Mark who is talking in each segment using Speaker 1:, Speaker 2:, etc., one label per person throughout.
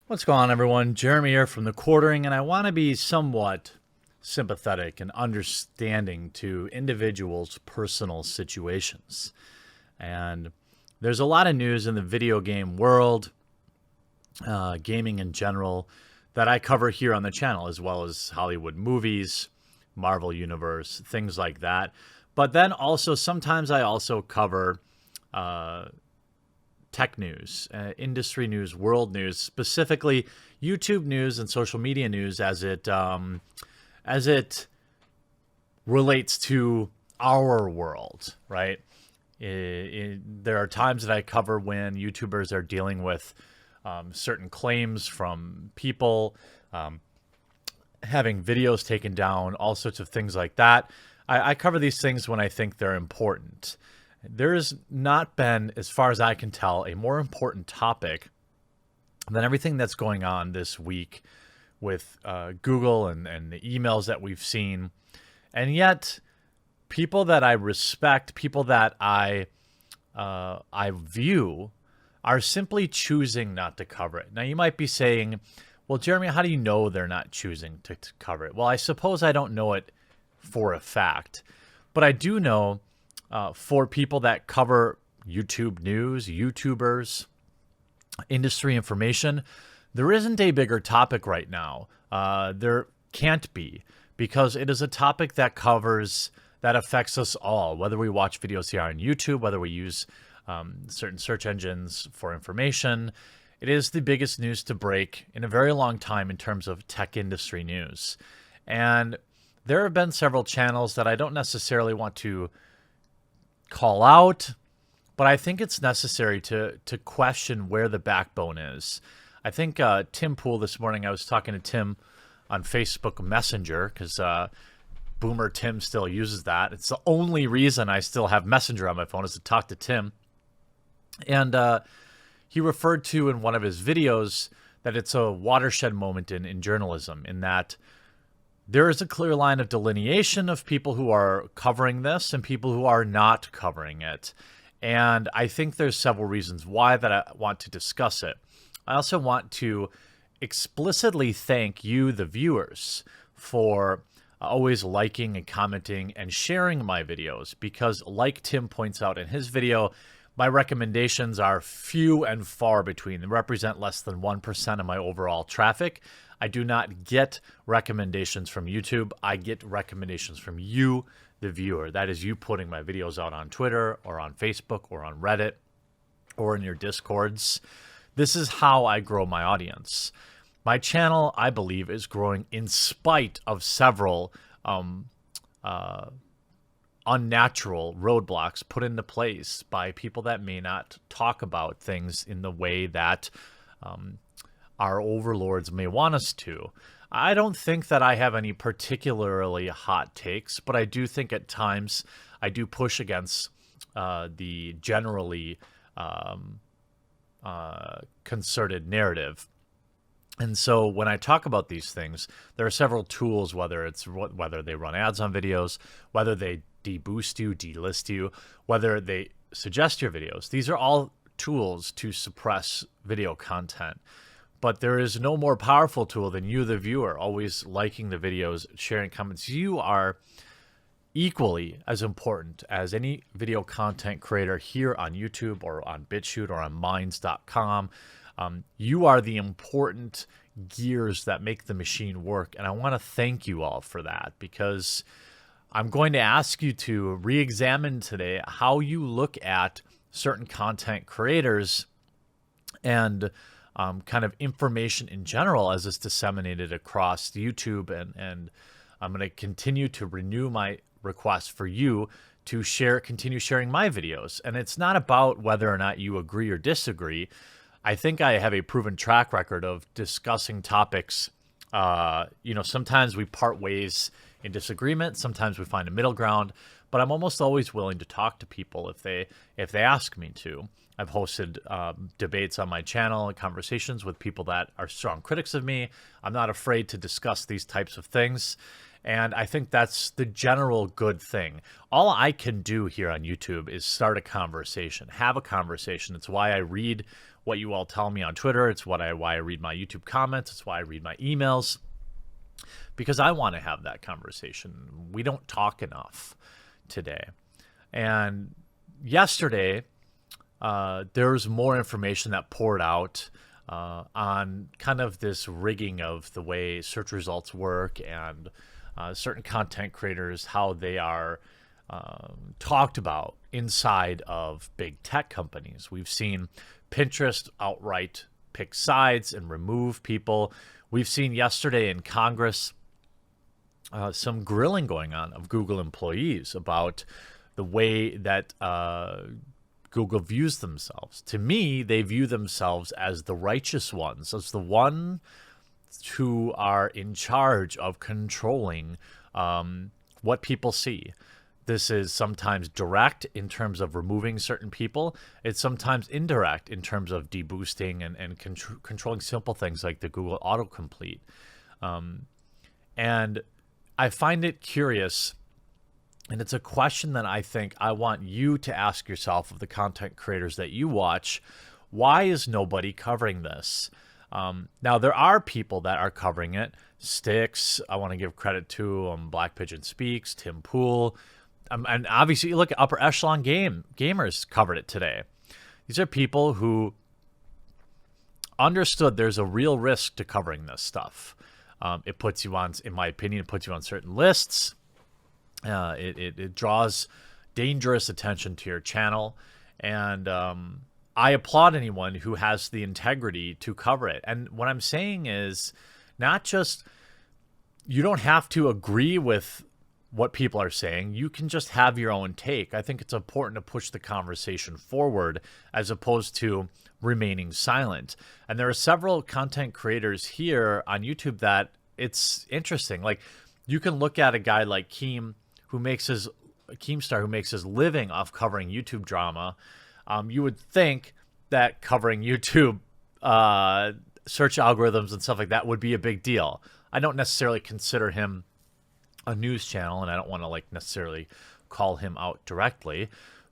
Speaker 1: What's going on, everyone? Jeremy here from The Quartering, and I want to be somewhat sympathetic and understanding to individuals' personal situations. And there's a lot of news in the video game world, gaming in general, that I cover here on the channel, as well as Hollywood movies, Marvel Universe, things like that. But then also, sometimes I also cover tech news, industry news, world news, specifically YouTube news and social media news as it relates to our world, right? There are times that I cover when YouTubers are dealing with certain claims from people, having videos taken down, all sorts of things like that. I cover these things when I think they're important. There has not been, as far as I can tell, a more important topic than everything that's going on this week with Google and the emails that we've seen. And yet, people that I respect, people that I view, are simply choosing not to cover it. Now, you might be saying, well, Jeremy, how do you know they're not choosing to cover it? Well, I suppose I don't know it for a fact, but I do know for people that cover YouTube news, YouTubers, industry information, there isn't a bigger topic right now. There can't be, because it is a topic that affects us all, whether we watch videos here on YouTube, whether we use certain search engines for information. It is the biggest news to break in a very long time in terms of tech industry news. And there have been several channels that I don't necessarily want to call out, but I think it's necessary to question where the backbone is. I think Tim Pool this morning, I was talking to Tim on Facebook Messenger, because Boomer Tim still uses that. It's the only reason I still have Messenger on my phone, is to talk to Tim. And he referred to in one of his videos that it's a watershed moment in journalism, in that there is a clear line of delineation of people who are covering this and people who are not covering it. And I think there's several reasons why that I want to discuss it. I also want to explicitly thank you, the viewers, for always liking and commenting and sharing my videos, because like Tim points out in his video, my recommendations are few and far between. They represent less than 1% of my overall traffic. I do not get recommendations from YouTube. I get recommendations from you, the viewer. That is you putting my videos out on Twitter or on Facebook or on Reddit or in your Discords. This is how I grow my audience. My channel, I believe, is growing in spite of several unnatural roadblocks put into place by people that may not talk about things in the way that our overlords may want us to. I don't think that I have any particularly hot takes, but I do think at times I do push against the generally concerted narrative. And so when I talk about these things, there are several tools, whether they run ads on videos, whether they deboost you, delist you, whether they suggest your videos. These are all tools to suppress video content. But there is no more powerful tool than you, the viewer, always liking the videos, sharing comments. You are equally as important as any video content creator here on YouTube or on BitChute or on Minds.com. You are the important gears that make the machine work. And I want to thank you all for that, because I'm going to ask you to re-examine today how you look at certain content creators and kind of information in general as it's disseminated across YouTube. And I'm going to continue to renew my request for you to continue sharing my videos. And it's not about whether or not you agree or disagree. I think I have a proven track record of discussing topics. Sometimes we part ways in disagreement. Sometimes we find a middle ground. But I'm almost always willing to talk to people if they ask me to. I've hosted debates on my channel and conversations with people that are strong critics of me. I'm not afraid to discuss these types of things. And I think that's the general good thing. All I can do here on YouTube is start a conversation, have a conversation. It's why I read what you all tell me on Twitter. It's why I read my YouTube comments. It's why I read my emails, because I want to have that conversation. We don't talk enough today. And yesterday, there's more information that poured out on kind of this rigging of the way search results work, and certain content creators, how they are talked about inside of big tech companies. We've seen Pinterest outright pick sides and remove people. We've seen yesterday in Congress some grilling going on of Google employees about the way that Google views themselves. To me, they view themselves as the righteous ones, as the one who are in charge of controlling what people see. This is sometimes direct in terms of removing certain people. It's sometimes indirect in terms of deboosting and controlling simple things like the Google autocomplete. And I find it curious, and it's a question that I think I want you to ask yourself, of the content creators that you watch. Why is nobody covering this? Now, there are people that are covering it. Styx, I want to give credit to Black Pigeon Speaks, Tim Pool. And obviously, you look at Upper Echelon Gamers covered it today. These are people who understood there's a real risk to covering this stuff. It puts you on, in my opinion, it puts you on certain lists. It draws dangerous attention to your channel. And I applaud anyone who has the integrity to cover it. And what I'm saying is not just, you don't have to agree with what people are saying. You can just have your own take. I think it's important to push the conversation forward as opposed to remaining silent. And there are several content creators here on YouTube that it's interesting. Like, you can look at a guy like Keemstar, who makes his living off covering YouTube drama. You would think that covering YouTube search algorithms and stuff like that would be a big deal. I don't necessarily consider him a news channel, and I don't want to necessarily call him out directly,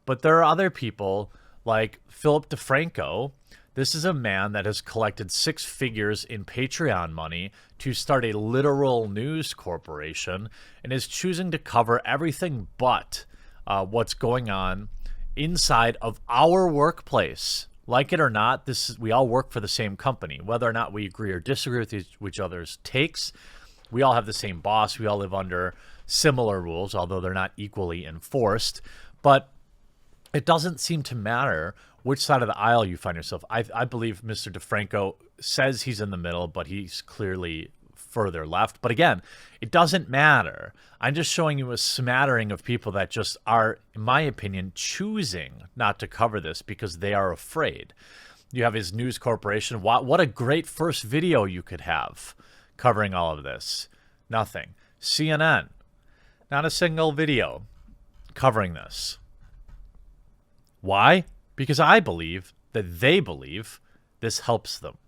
Speaker 1: but there are other people like Philip DeFranco. This is a man that has collected 6 figures in Patreon money to start a literal news corporation, and is choosing to cover everything but what's going on inside of our workplace. Like it or not, we all work for the same company. Whether or not we agree or disagree with each other's takes, we all have the same boss. We all live under similar rules, although they're not equally enforced. But it doesn't seem to matter which side of the aisle you find yourself. I believe Mr. DeFranco says he's in the middle, but he's clearly further left. But again, it doesn't matter. I'm just showing you a smattering of people that just are, in my opinion, choosing not to cover this because they are afraid. You have his news corporation. What a great first video you could have covering all of this. Nothing. CNN, not a single video covering this. Why? Because I believe that they believe this helps them.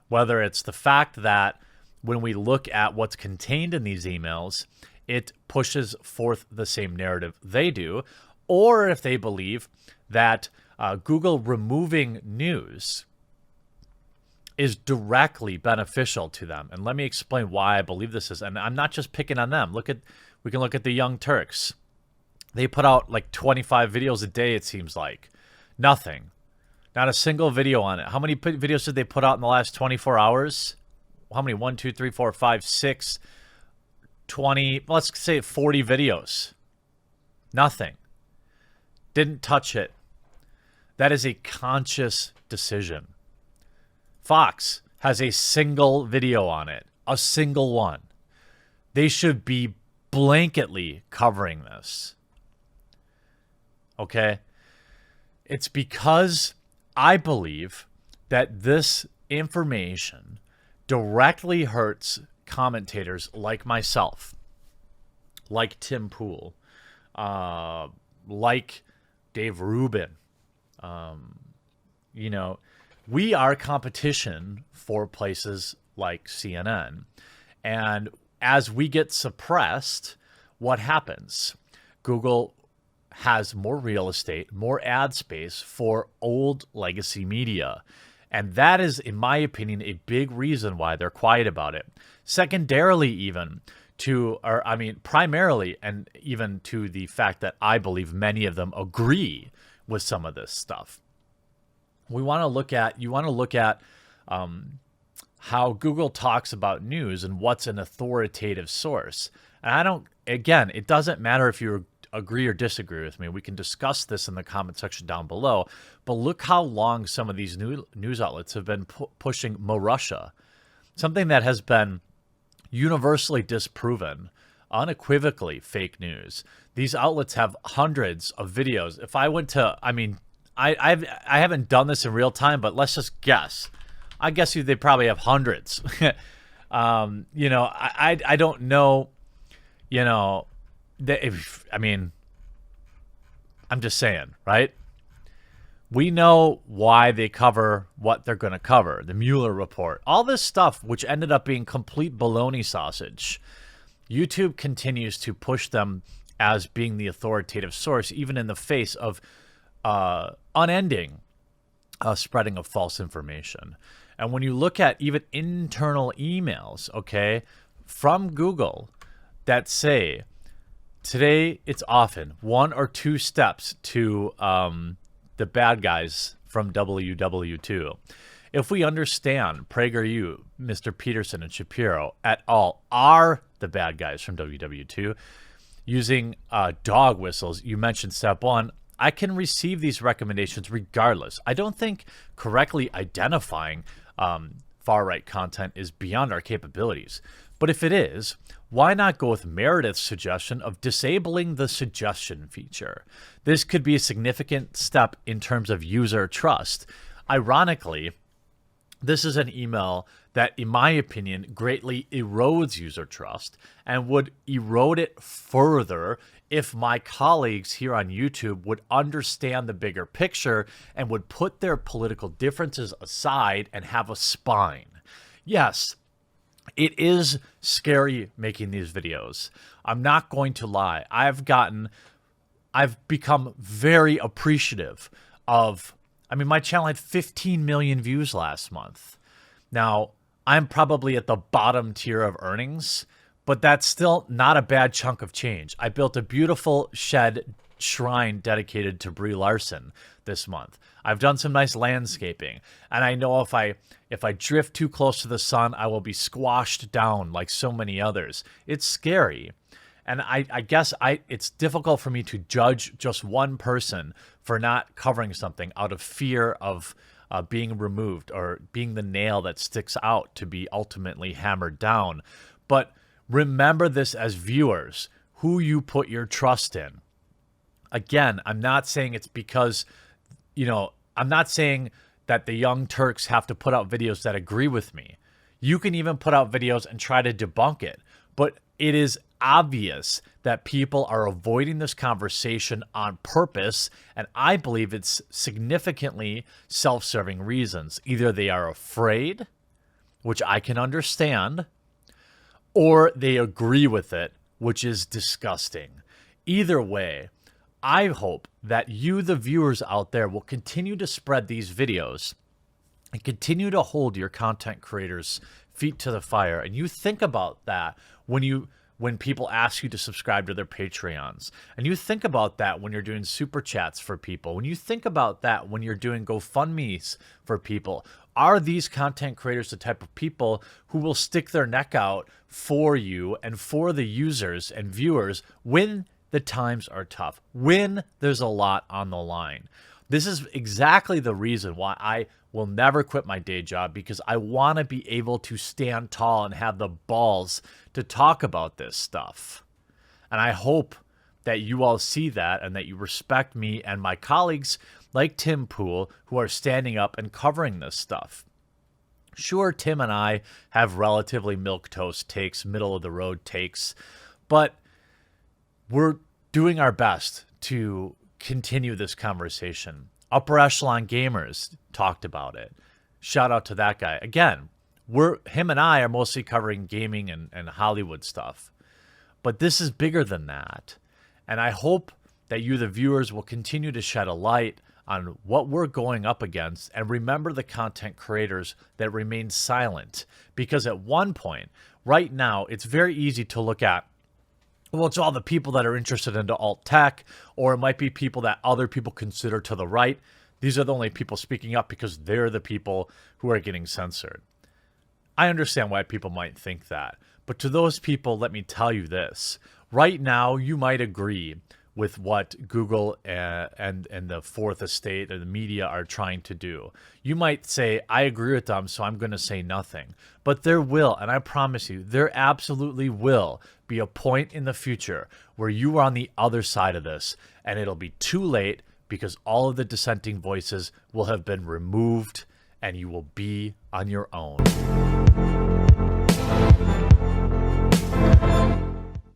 Speaker 1: Whether it's the fact that when we look at what's contained in these emails, it pushes forth the same narrative they do, or if they believe that Google removing news is directly beneficial to them. And let me explain why I believe this is. And I'm not just picking on them. We can look at the Young Turks. They put out like 25 videos a day, it seems like. Nothing. Not a single video on it. How many videos did they put out in the last 24 hours? How many? 1, 2, 3, 4, 5, 6, 20, let's say 40 videos. Nothing. Didn't touch it. That is a conscious decision. Fox has a single video on it. A single one. They should be blanketly covering this. Okay? It's because I believe that this information directly hurts commentators like myself, like Tim Pool, like Dave Rubin. We are competition for places like CNN. And as we get suppressed, what happens? Google has more real estate, more ad space for old legacy media. And that is, in my opinion, a big reason why they're quiet about it. Secondarily, even primarily, and even to the fact that I believe many of them agree with some of this stuff. You want to look at how Google talks about news and what's an authoritative source. And it doesn't matter if you agree or disagree with me. We can discuss this in the comment section down below. But look how long some of these news outlets have been pushing Mo Russia, something that has been universally disproven, unequivocally fake news. These outlets have hundreds of videos. If I went to, I haven't done this in real time, but let's just guess. I guess they probably have hundreds. I don't know. I'm just saying, right? We know why they cover what they're going to cover, the Mueller report, all this stuff, which ended up being complete baloney sausage. YouTube continues to push them as being the authoritative source, even in the face of unending spreading of false information. And when you look at even internal emails, okay, from Google that say, today it's often 1 or 2 steps to the bad guys from WW2. If we understand PragerU, Mr. Peterson, and Shapiro et al. Are the bad guys from WW2, using dog whistles, you mentioned step 1, I can receive these recommendations regardless. I don't think correctly identifying far-right content is beyond our capabilities. But if it is, why not go with Meredith's suggestion of disabling the suggestion feature? This could be a significant step in terms of user trust. Ironically, this is an email that, in my opinion, greatly erodes user trust and would erode it further if my colleagues here on YouTube would understand the bigger picture and would put their political differences aside and have a spine. Yes, it is scary making these videos. I'm not going to lie. I've become very appreciative of, my channel had 15 million views last month. Now, I'm probably at the bottom tier of earnings, but that's still not a bad chunk of change. I built a beautiful shrine dedicated to Brie Larson this month. I've done some nice landscaping, and I know if I drift too close to the sun, I will be squashed down like so many others. It's scary. And I guess it's difficult for me to judge just one person for not covering something out of fear of being removed or being the nail that sticks out to be ultimately hammered down. But remember this as viewers, who you put your trust in. Again, I'm not saying it's because, I'm not saying that the Young Turks have to put out videos that agree with me. You can even put out videos and try to debunk it. But it is obvious that people are avoiding this conversation on purpose, and I believe it's significantly self-serving reasons. Either they are afraid, which I can understand, or they agree with it, which is disgusting. Either way, I hope that you, the viewers out there, will continue to spread these videos and continue to hold your content creators' feet to the fire. And you think about that when people ask you to subscribe to their Patreons. And you think about that when you're doing super chats for people. When you think about that when you're doing GoFundMes for people. Are these content creators the type of people who will stick their neck out for you and for the users and viewers when the times are tough, when there's a lot on the line? This is exactly the reason why I will never quit my day job, because I want to be able to stand tall and have the balls to talk about this stuff. And I hope that you all see that and that you respect me and my colleagues like Tim Pool who are standing up and covering this stuff. Sure, Tim and I have relatively milquetoast takes, middle of the road takes, but we're doing our best to continue this conversation. Upper Echelon Gamers talked about it. Shout out to that guy. Again, him and I are mostly covering gaming and Hollywood stuff. But this is bigger than that. And I hope that you, the viewers, will continue to shed a light on what we're going up against and remember the content creators that remain silent. Because at one point, right now, it's very easy to look at, well, it's all the people that are interested into alt tech, or it might be people that other people consider to the right. These are the only people speaking up because they're the people who are getting censored. I understand why people might think that. But to those people, let me tell you this. Right now, you might agree with what Google and the Fourth Estate and the media are trying to do. You might say, I agree with them, so I'm going to say nothing. But there will, and I promise you, there absolutely will be a point in the future where you are on the other side of this, and it'll be too late because all of the dissenting voices will have been removed, and you will be on your own.